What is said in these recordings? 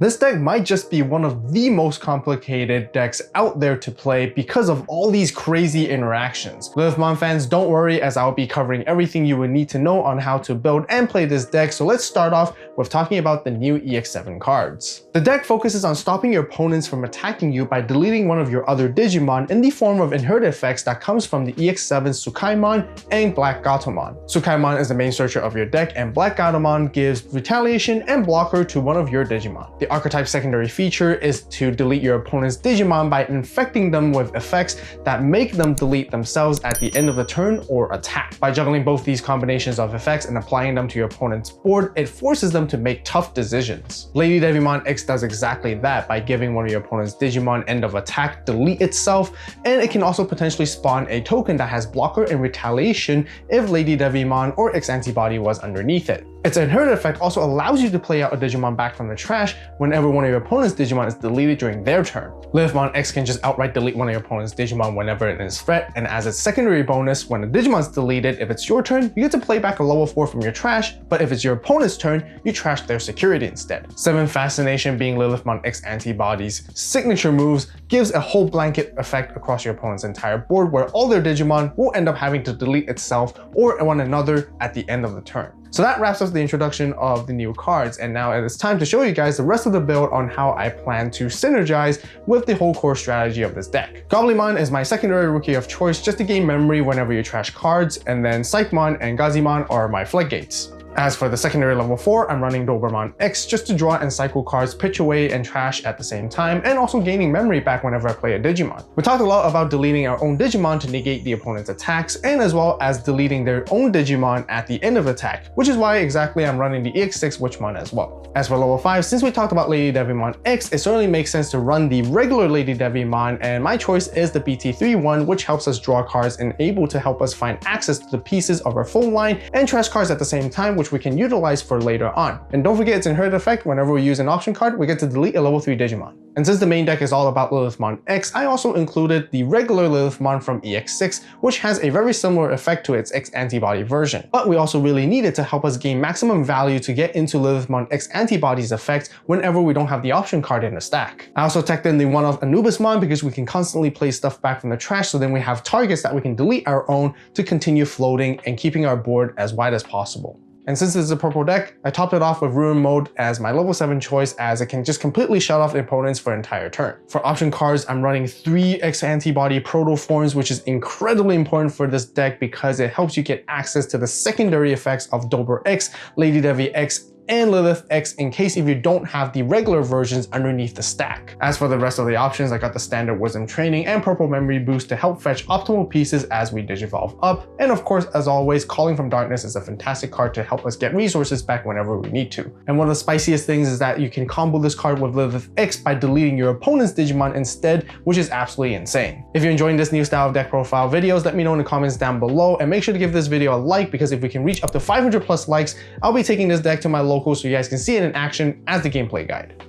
This deck might just be one of the most complicated decks out there to play because of all these crazy interactions. Lilithmon fans, don't worry, as I'll be covering everything you would need to know on how to build and play this deck, so let's start off with talking about the new EX7 cards. The deck focuses on stopping your opponents from attacking you by deleting one of your other Digimon in the form of inherited effects that comes from the EX7 Tsukaimon and Black Gatomon. Tsukaimon is the main searcher of your deck, and Black Gatomon gives retaliation and blocker to one of your Digimon. The archetype secondary feature is to delete your opponent's Digimon by infecting them with effects that make them delete themselves at the end of the turn or attack. By juggling both these combinations of effects and applying them to your opponent's board, it forces them to make tough decisions. Lady Devimon X does exactly that by giving one of your opponent's Digimon end of attack delete itself, and it can also potentially spawn a token that has blocker and retaliation if Lady Devimon or X-Antibody was underneath it. Its inherited effect also allows you to play out a Digimon back from the trash whenever one of your opponent's Digimon is deleted during their turn. Lilithmon X can just outright delete one of your opponent's Digimon whenever it is threat, and as its secondary bonus, when a Digimon's deleted, if it's your turn, you get to play back a level 4 from your trash, but if it's your opponent's turn, you trash their security instead. 7 Fascination, being Lilithmon X-Antibody's signature moves, gives a whole blanket effect across your opponent's entire board where all their Digimon will end up having to delete itself or one another at the end of the turn. So that wraps up the introduction of the new cards, and now it is time to show you guys the rest of the build on how I plan to synergize with the whole core strategy of this deck. Goblimon is my secondary rookie of choice just to gain memory whenever you trash cards, and then Psychmon and Gazimon are my floodgates. As for the secondary level 4, I'm running Dobermon X just to draw and cycle cards, pitch away and trash at the same time, and also gaining memory back whenever I play a Digimon. We talked a lot about deleting our own Digimon to negate the opponent's attacks, and as well as deleting their own Digimon at the end of attack, which is why exactly I'm running the EX6 Witchmon as well. As for level 5, since we talked about Lady Devimon X, it certainly makes sense to run the regular Lady Devimon, and my choice is the BT3 one, which helps us draw cards and able to help us find access to the pieces of our phone line and trash cards at the same time, which we can utilize for later on. And don't forget its inherited effect, whenever we use an option card, we get to delete a level 3 Digimon. And since the main deck is all about Lilithmon X, I also included the regular Lilithmon from EX6, which has a very similar effect to its X-Antibody version. But we also really need it to help us gain maximum value to get into Lilithmon X-Antibody's effect whenever we don't have the option card in the stack. I also teched in the one-off Anubismon because we can constantly play stuff back from the trash, so then we have targets that we can delete our own to continue floating and keeping our board as wide as possible. And since it's a purple deck, I topped it off with Ruin Mode as my level 7 choice, as it can just completely shut off the opponents for an entire turn. For option cards, I'm running 3 X-Antibody Proto Forms, which is incredibly important for this deck because it helps you get access to the secondary effects of Dober X, Lady Devi X, and Lilith X in case if you don't have the regular versions underneath the stack. As for the rest of the options, I got the standard Wisdom Training and Purple Memory Boost to help fetch optimal pieces as we Digivolve up. And of course, as always, Calling from Darkness is a fantastic card to help us get resources back whenever we need to. And one of the spiciest things is that you can combo this card with Lilith X by deleting your opponent's Digimon instead, which is absolutely insane. If you're enjoying this new style of deck profile videos, let me know in the comments down below, and make sure to give this video a like, because if we can reach up to 500 plus likes, I'll be taking this deck to my local so you guys can see it in action as the gameplay guide.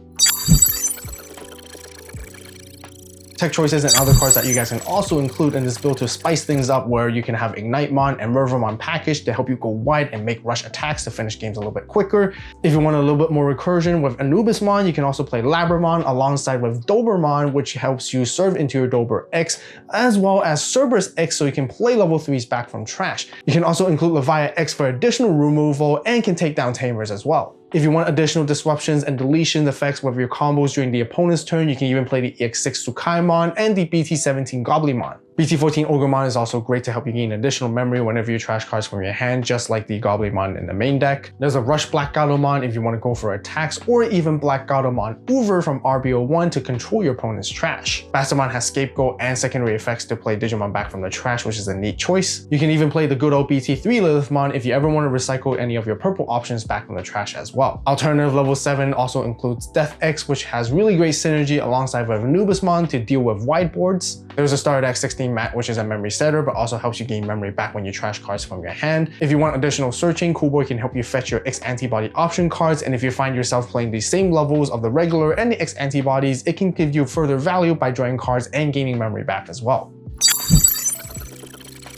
Tech choices and other cards that you guys can also include in this build to spice things up, where you can have Ignitemon and Mervamon package to help you go wide and make rush attacks to finish games a little bit quicker. If you want a little bit more recursion with Anubismon, you can also play Labramon alongside with Dobermon, which helps you serve into your Dober X, as well as Cerberus X, so you can play level 3s back from trash. You can also include Leviathan X for additional removal and can take down Tamers as well. If you want additional disruptions and deletion effects with your combos during the opponent's turn, you can even play the EX6 Tsukaimon and the BT17 Goblimon. BT14 Ogremon is also great to help you gain additional memory whenever you trash cards from your hand, just like the Goblimon in the main deck. There's a Rush Black Gatomon if you want to go for attacks, or even Black Gatomon Uber from RBO1 to control your opponent's trash. Bastamon has Scapegoat and secondary effects to play Digimon back from the trash, which is a neat choice. You can even play the good old BT3 Lilithmon if you ever want to recycle any of your purple options back from the trash as well. Alternative level 7 also includes Death X, which has really great synergy alongside with Anubismon to deal with wide boards. There's a Star Deck 16 Mat, which is a memory setter, but also helps you gain memory back when you trash cards from your hand. If you want additional searching, Coolboy can help you fetch your X-Antibody option cards, and if you find yourself playing the same levels of the regular and the X-Antibodies, it can give you further value by drawing cards and gaining memory back as well.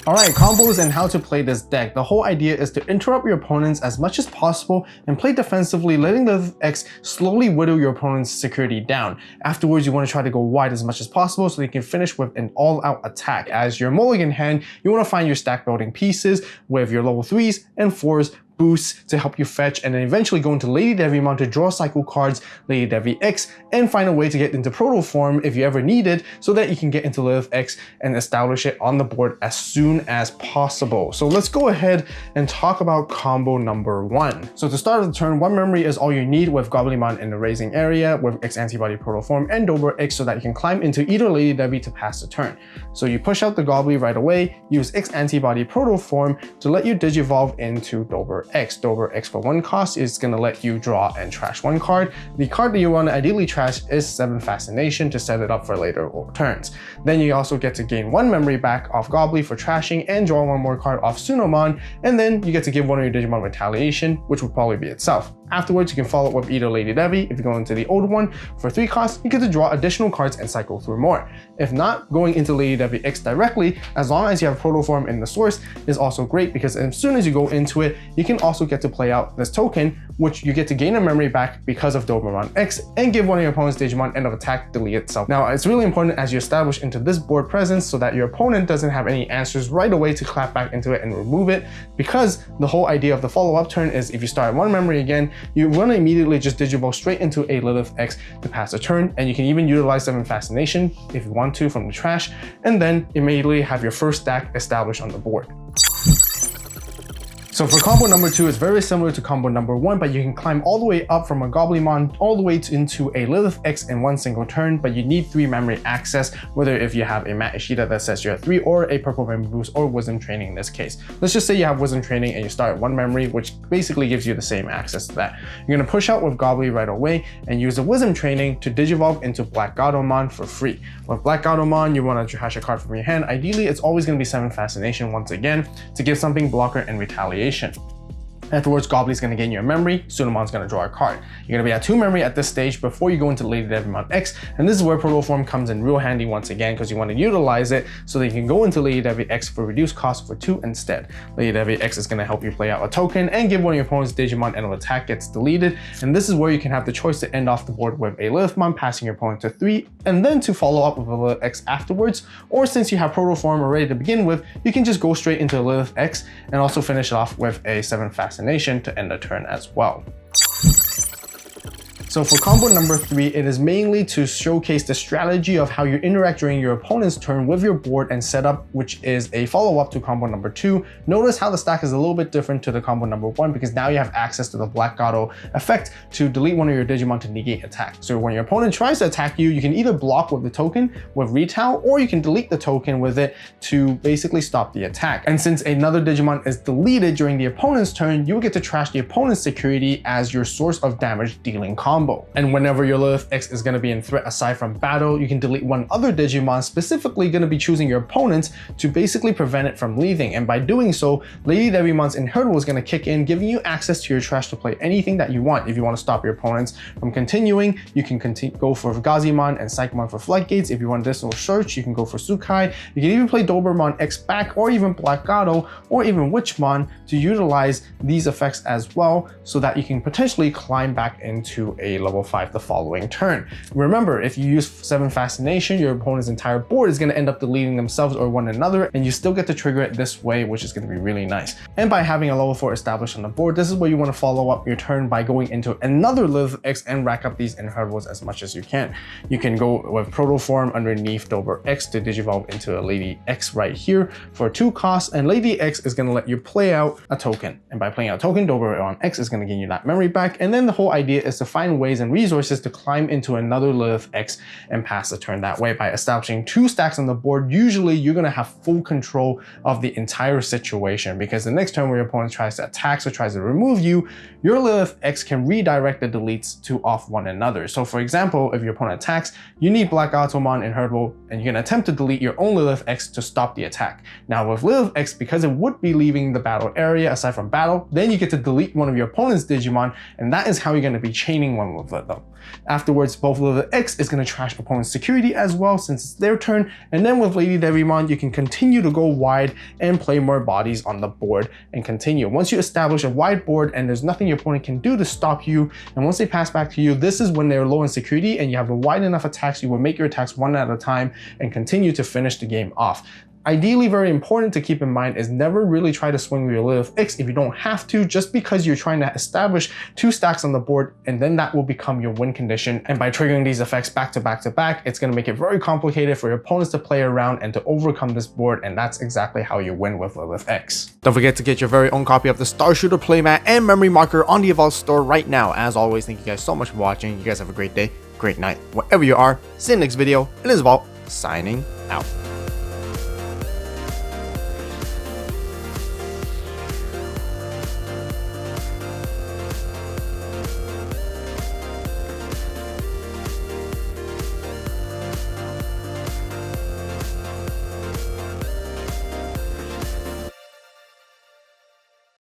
Alright, combos and how to play this deck. The whole idea is to interrupt your opponents as much as possible and play defensively, letting the X slowly whittle your opponent's security down. Afterwards, you want to try to go wide as much as possible so you can finish with an all-out attack. As your mulligan hand, you want to find your stack building pieces with your level 3s and 4s boosts to help you fetch, and then eventually go into Lady Devimon to draw cycle cards, Lady Devi X, and find a way to get into Proto form if you ever need it, so that you can get into Lilith X and establish it on the board as soon as possible. So let's go ahead and talk about combo number 1. So to start the turn, 1 memory is all you need with Goblimon in the raising area with X-Antibody Proto form and Dober X so that you can climb into either Lady Devi to pass the turn. So you push out the Gobli right away, use X-Antibody Proto form to let you Digivolve into Dober X. Dober X for 1 cost is going to let you draw and trash 1 card. The card that you want to ideally trash is 7 Fascination to set it up for later turns. Then you also get to gain 1 memory back off Gobli for trashing and draw 1 more card off Sunomon, and then you get to give one of your Digimon Retaliation, which would probably be itself. Afterwards, you can follow up with either Lady Devi. If you go into the old one for 3 costs, you get to draw additional cards and cycle through more. If not, going into Lady Devi X directly, as long as you have Proto form in the source, is also great because as soon as you go into it, you can also get to play out this token, which you get to gain a memory back because of Lilithmon X and give one of your opponent's Digimon end of attack delete itself. Now, it's really important as you establish into this board presence so that your opponent doesn't have any answers right away to clap back into it and remove it, because the whole idea of the follow-up turn is if you start 1 memory again, you want to immediately just Digivolve straight into a Lilith X to pass the turn, and you can even utilize 7 Fascination if you want to from the trash, and then immediately have your first stack established on the board. So for combo number 2, it's very similar to combo number 1, but you can climb all the way up from a Goblimon all the way into a Lilith X in 1 single turn, but you need 3 memory access, whether if you have a Matt Ishida that says you're at 3 or a purple memory boost or wisdom training in this case. Let's just say you have wisdom training and you start at 1 memory, which basically gives you the same access to that. You're going to push out with Gobli right away and use the wisdom training to Digivolve into Black Gatomon for free. With Black Gatomon, you want to trash a card from your hand. Ideally, it's always going to be 7 Fascination once again to give something blocker and retaliation. Afterwards, Gobli's going to gain your memory, Sunomon's going to draw a card. You're going to be at 2 memory at this stage before you go into Lady Devimon X, and this is where Proto form comes in real handy once again because you want to utilize it so that you can go into Lady Devi X for reduced cost for 2 instead. Lady Devi X is going to help you play out a token and give one of your opponent's Digimon end of attack gets deleted, and this is where you can have the choice to end off the board with a Lilithmon, passing your opponent to 3, and then to follow up with a Lilith X afterwards, or since you have Proto form already to begin with, you can just go straight into Lilith X and also finish it off with a 7 Fascination to end the turn as well. So for combo number 3, it is mainly to showcase the strategy of how you interact during your opponent's turn with your board and setup, which is a follow-up to combo number 2. Notice how the stack is a little bit different to the combo number 1 because now you have access to the Black Gato effect to delete one of your Digimon to negate attack. So when your opponent tries to attack you, you can either block with the token with Retal, or you can delete the token with it to basically stop the attack. And since another Digimon is deleted during the opponent's turn, you will get to trash the opponent's security as your source of damage dealing combo. And whenever your Lilith X is going to be in threat aside from battle, you can delete one other Digimon, specifically going to be choosing your opponent to basically prevent it from leaving. And by doing so, Lady Devimon's Inheritable is going to kick in, giving you access to your trash to play anything that you want. If you want to stop your opponents from continuing, you can go for Gazimon and Psychomon for Flight Gates. If you want Distal Search, you can go for Sukai. You can even play Dobermon X back, or even Black Gato, or even Witchmon to utilize these effects as well, so that you can potentially climb back into a level 5 the following turn. Remember, if you use 7 Fascination, your opponent's entire board is going to end up deleting themselves or one another, and you still get to trigger it this way, which is going to be really nice. And by having a level 4 established on the board, this is where you want to follow up your turn by going into another Lilith X and rack up these Inheritables as much as you can. You can go with Proto form underneath Dober X to Digivolve into a Lady X right here for 2 costs, and Lady X is going to let you play out a token. And by playing out a token, Dobermon X is going to gain you that memory back, and then the whole idea is to find ways and resources to climb into another Lilith X and pass the turn that way. By establishing 2 stacks on the board, usually you're going to have full control of the entire situation, because the next turn where your opponent tries to attack or tries to remove you, your Lilith X can redirect the deletes to off one another. So for example, if your opponent attacks, you need Black Gatomon Inheritable, and you can attempt to delete your own Lilith X to stop the attack. Now with Lilith X, because it would be leaving the battle area aside from battle, then you get to delete one of your opponent's Digimon, and that is how you're going to be chaining one run with it though. Afterwards, both Lilith X is going to trash opponent's security as well since it's their turn, and then with Lady Devimon, you can continue to go wide and play more bodies on the board and continue. Once you establish a wide board and there's nothing your opponent can do to stop you, and once they pass back to you, this is when they're low in security and you have a wide enough attacks, you will make your attacks one at a time and continue to finish the game off. Ideally, very important to keep in mind is never really try to swing with your Lilith X if you don't have to, just because you're trying to establish 2 stacks on the board, and then that will become your win condition. And by triggering these effects back to back to back, it's going to make it very complicated for your opponents to play around and to overcome this board, and that's exactly how you win with Lilith X. Don't forget to get your very own copy of the Star Shooter playmat and memory marker on the AVAULT store right now. As always, thank you guys so much for watching. You guys have a great day, great night, wherever you are. See you in the next video. It is AVAULT, signing out.